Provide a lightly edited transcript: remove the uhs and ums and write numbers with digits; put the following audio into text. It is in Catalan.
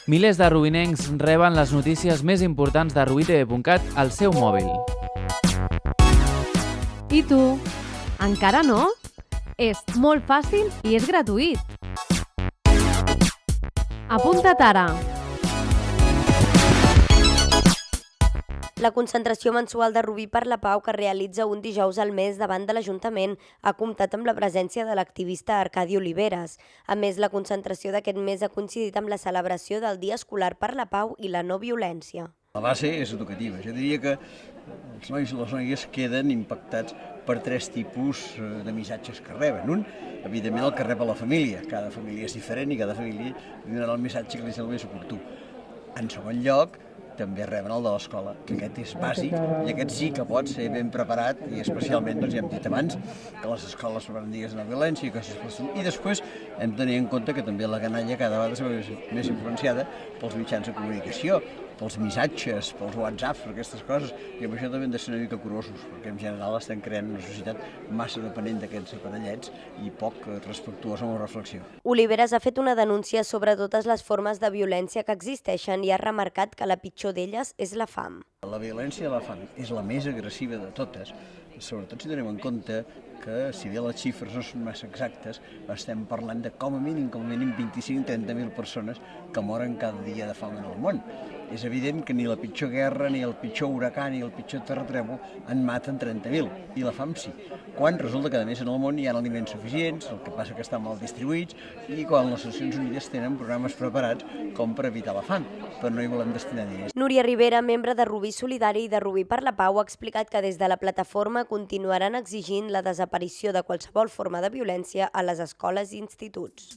Milers de rubinencs reben les notícies més importants de rubitv.cat al seu mòbil. I tu? Encara no? És molt fàcil i és gratuït. Apunta't ara! La concentració mensual de Rubí per la Pau, que realitza un dijous al mes davant de l'Ajuntament, ha comptat amb la presència de l'activista Arcadi Oliveres. A més, la concentració d'aquest mes ha coincidit amb la celebració del Dia Escolar per la Pau i la no violència. La base és educativa. Jo diria que els nois i les noies queden impactats per tres tipus de missatges que reben. Un, evidentment, el que rep a la família. Cada família és diferent i cada família donarà el missatge que li sembla més oportú. En segon lloc, també reben el de l'escola, que aquest és bàsic i aquest sí que pot ser ben preparat i especialment, ja hem dit abans, que les escoles preparen dies de no violència i després hem de tenir en compte que també la canalla cada vegada és més influenciada pels mitjans de comunicació, pels missatges, pels whatsapps, per aquestes coses, i amb això també hem de ser una mica curosos, perquè en general estem creant una societat massa dependent d'aquests aparellets i poc respectuosa amb la reflexió. Oliveres ha fet una denúncia sobre totes les formes de violència que existeixen i ha remarcat que la pitjor d'elles és la fam. La violència de la fam és la més agressiva de totes, sobretot si tenim en compte que, si bé les xifres no són massa exactes, estem parlant de com a mínim 25-30.000 persones que moren cada dia de fam en el món. És evident que ni la pitjor guerra, ni el pitjor huracà, ni el pitjor terratrèmol en maten 30.000, i la fam sí. Quan resulta que a més en el món hi ha aliments suficients, el que passa que estan mal distribuïts, i quan les Nacions Unides tenen programes preparats com per evitar la fam, però no hi volem destinar diners. Núria Rivera, membre de Rubí Solidari i de Rubí per la Pau, ha explicat que des de la plataforma continuaran exigint la desaparició de qualsevol forma de violència a les escoles i instituts.